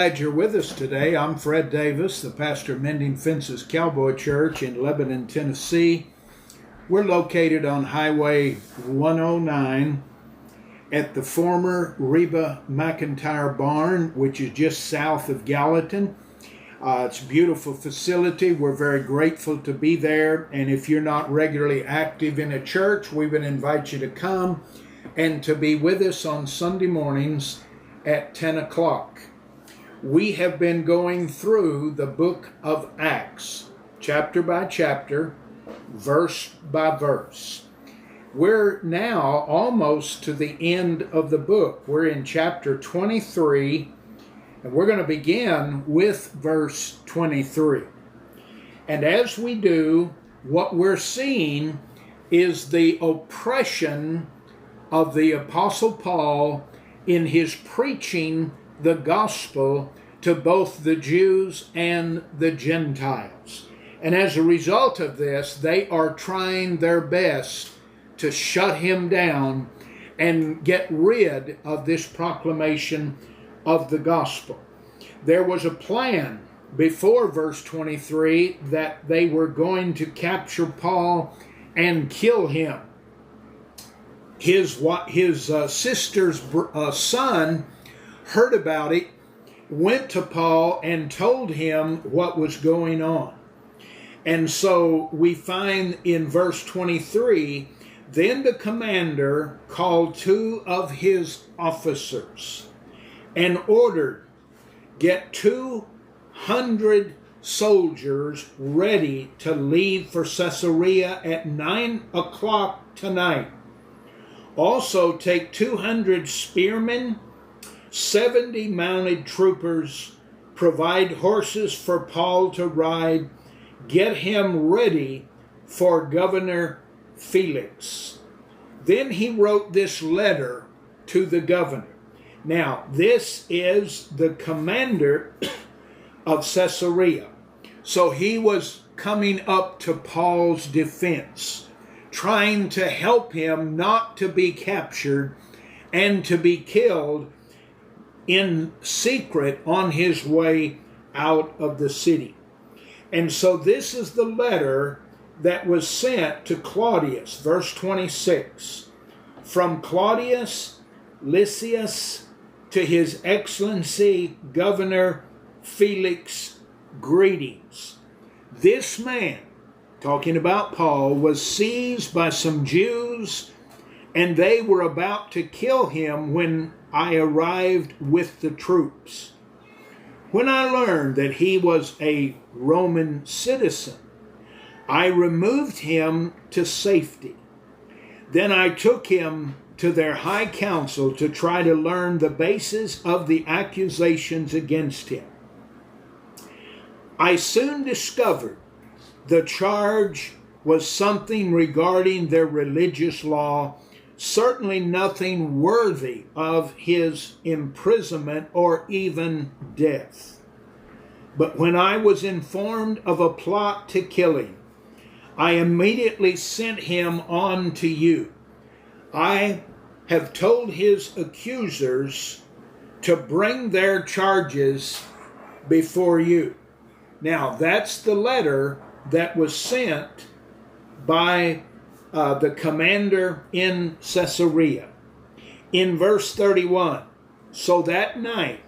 Glad you're with us today. I'm Fred Davis, the pastor of Mending Fences Cowboy Church in Lebanon, Tennessee. We're located on Highway 109 at the former Reba McIntyre Barn, which is just south of Gallatin. It's a beautiful facility. We're very grateful to be there. And if you're not regularly active in a church, we would invite you to come and to be with us on Sunday mornings at 10 o'clock. We have been going through the book of Acts, chapter by chapter, verse by verse. We're now almost to the end of the book. We're in chapter 23, and we're going to begin with verse 23. And as we do, what we're seeing is the oppression of the Apostle Paul in his preaching the gospel to both the Jews and the Gentiles. And as a result of this, they are trying their best to shut him down and get rid of this proclamation of the gospel. There was a plan before verse 23 that they were going to capture Paul and kill him. His sister's son heard about it, went to Paul and told him what was going on. And so we find in verse 23, then the commander called two of his officers and ordered, get 200 soldiers ready to leave for Caesarea at 9 o'clock tonight. Also take 200 spearmen, 70 mounted troopers, provide horses for Paul to ride, get him ready for Governor Felix. Then he wrote this letter to the governor. Now, this is the commander of Caesarea. So he was coming up to Paul's defense, trying to help him not to be captured and to be killed in secret on his way out of the city. And so this is the letter that was sent to Claudius, verse 26. From Claudius Lysias to His Excellency Governor Felix, greetings. This man, talking about Paul, was seized by some Jews, and they were about to kill him when I arrived with the troops. When I learned that he was a Roman citizen, I removed him to safety. Then I took him to their high council to try to learn the basis of the accusations against him. I soon discovered the charge was something regarding their religious law, certainly nothing worthy of his imprisonment or even death. But when I was informed of a plot to kill him, I immediately sent him on to you. I have told his accusers to bring their charges before you. Now, that's the letter that was sent by the commander in Caesarea. In verse 31, so that night,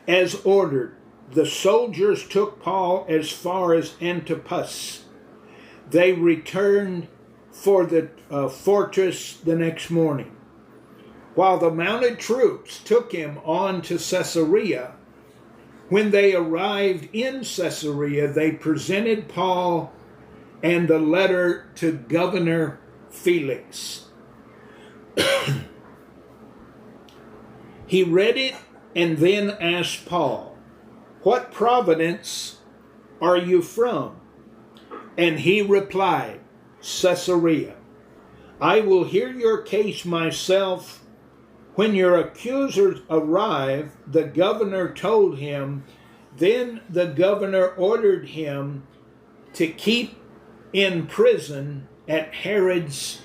as ordered, the soldiers took Paul as far as Antipas. They returned for the fortress the next morning. While the mounted troops took him on to Caesarea, when they arrived in Caesarea, they presented Paul and the letter to Governor Felix. He read it and then asked Paul, what province are you from? And he replied, Caesarea. I will hear your case myself. When your accusers arrived, the governor told him. Then the governor ordered him to keep in prison at Herod's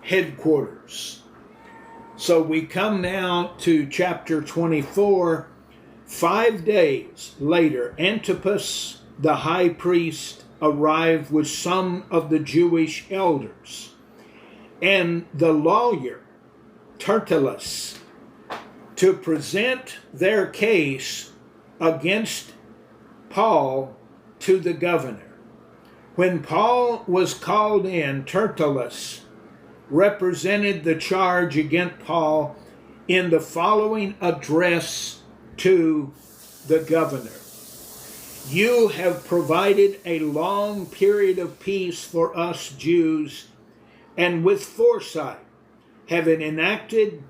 headquarters. So we come now to chapter 24, 5 days later, Antipas, the high priest, arrived with some of the Jewish elders, and the lawyer, Tertullus, to present their case against Paul to the governor. When Paul was called in, Tertullus represented the charge against Paul in the following address to the governor. You have provided a long period of peace for us Jews, and with foresight have enacted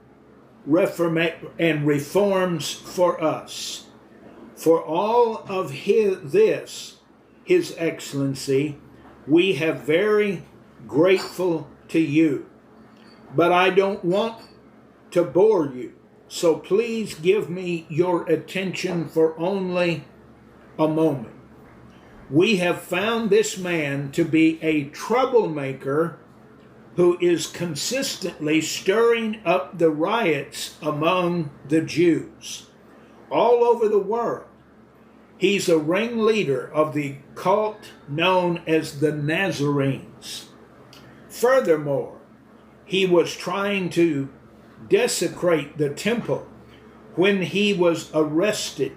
reforms for us. For all of His Excellency, we have very grateful to you. But I don't want to bore you, so please give me your attention for only a moment. We have found this man to be a troublemaker who is consistently stirring up the riots among the Jews all over the world. He's a ringleader of the cult known as the Nazarenes. Furthermore, he was trying to desecrate the temple when he was arrested.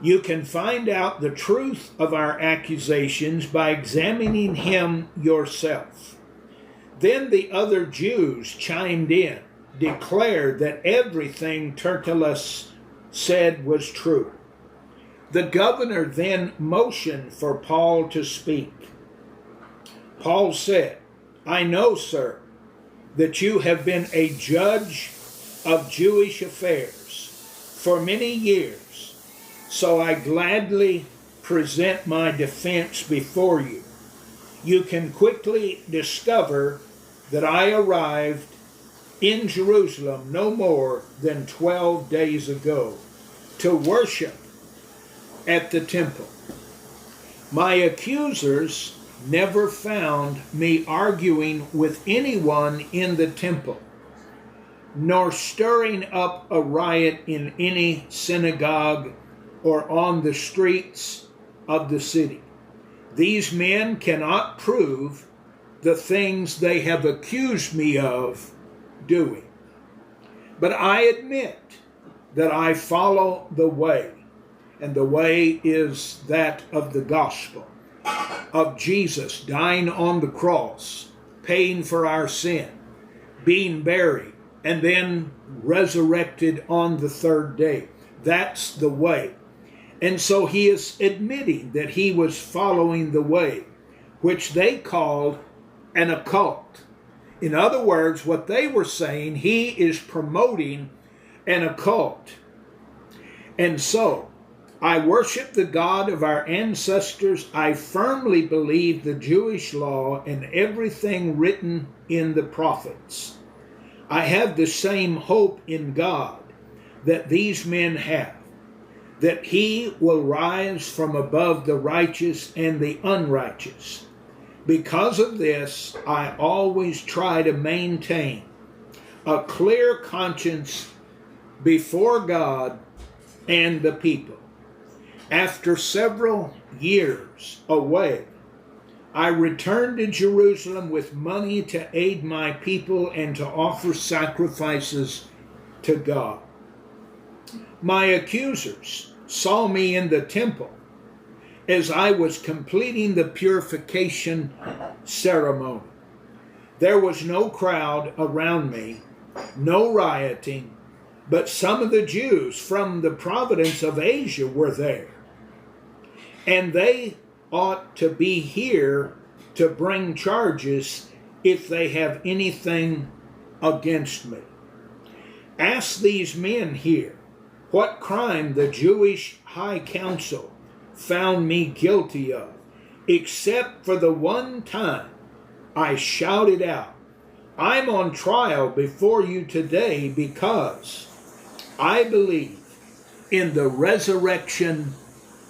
You can find out the truth of our accusations by examining him yourself. Then the other Jews chimed in, declared that everything Tertullus said was true. The governor then motioned for Paul to speak. Paul said, I know, sir, that you have been a judge of Jewish affairs for many years, so I gladly present my defense before you. You can quickly discover that I arrived in Jerusalem no more than 12 days ago to worship at the temple. My accusers never found me arguing with anyone in the temple, nor stirring up a riot in any synagogue or on the streets of the city. These men cannot prove the things they have accused me of doing. But I admit that I follow the way, and the way is that of the gospel, of Jesus dying on the cross, paying for our sin, being buried, and then resurrected on the third day. That's the way. And so he is admitting that he was following the way, which they called an occult. In other words, what they were saying, he is promoting an occult. And so, I worship the God of our ancestors. I firmly believe the Jewish law and everything written in the prophets. I have the same hope in God that these men have, that he will rise from above the righteous and the unrighteous. Because of this, I always try to maintain a clear conscience before God and the people. After several years away, I returned to Jerusalem with money to aid my people and to offer sacrifices to God. My accusers saw me in the temple as I was completing the purification ceremony. There was no crowd around me, no rioting, but some of the Jews from the province of Asia were there. And they ought to be here to bring charges if they have anything against me. Ask these men here what crime the Jewish High Council found me guilty of, except for the one time I shouted out, I'm on trial before you today because I believe in the resurrection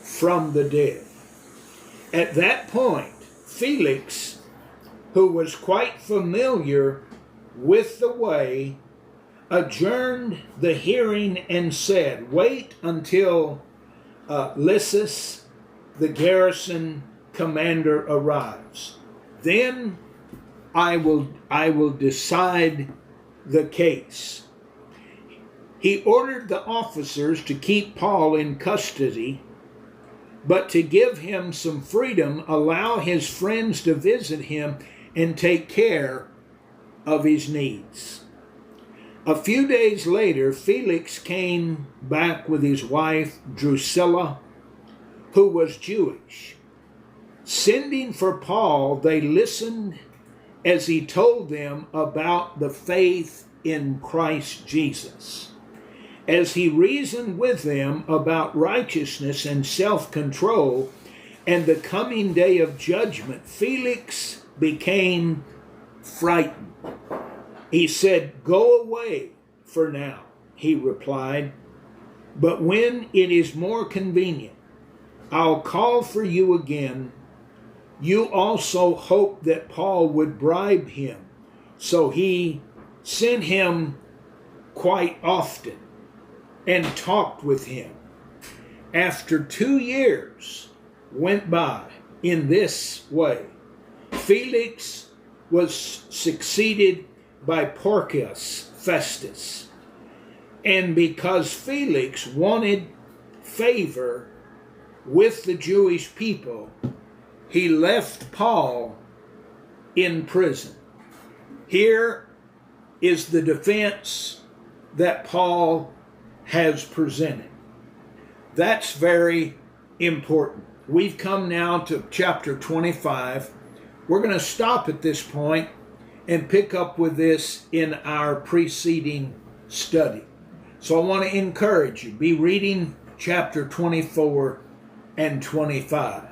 from the dead. At that point, Felix, who was quite familiar with the way, adjourned the hearing and said, "Wait until Lysias, the garrison commander, arrives. Then I will decide the case." He ordered the officers to keep Paul in custody, but to give him some freedom, allow his friends to visit him and take care of his needs. A few days later, Felix came back with his wife Drusilla, who was Jewish. Sending for Paul, they listened as he told them about the faith in Christ Jesus. As he reasoned with them about righteousness and self-control and the coming day of judgment, Felix became frightened. He said, "Go away for now," he replied, "but when it is more convenient, I'll call for you again." You also hoped that Paul would bribe him, so he sent him quite often and talked with him. After 2 years went by in this way, Felix was succeeded by Porcius Festus. And because Felix wanted favor with the Jewish people, he left Paul in prison. Here is the defense that Paul has presented. That's very important. We've come now to chapter 25. We're going to stop at this point and pick up with this in our preceding study. So I want to encourage you, be reading chapter 24 and 25.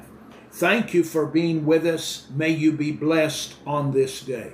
Thank you for being with us. May you be blessed on this day.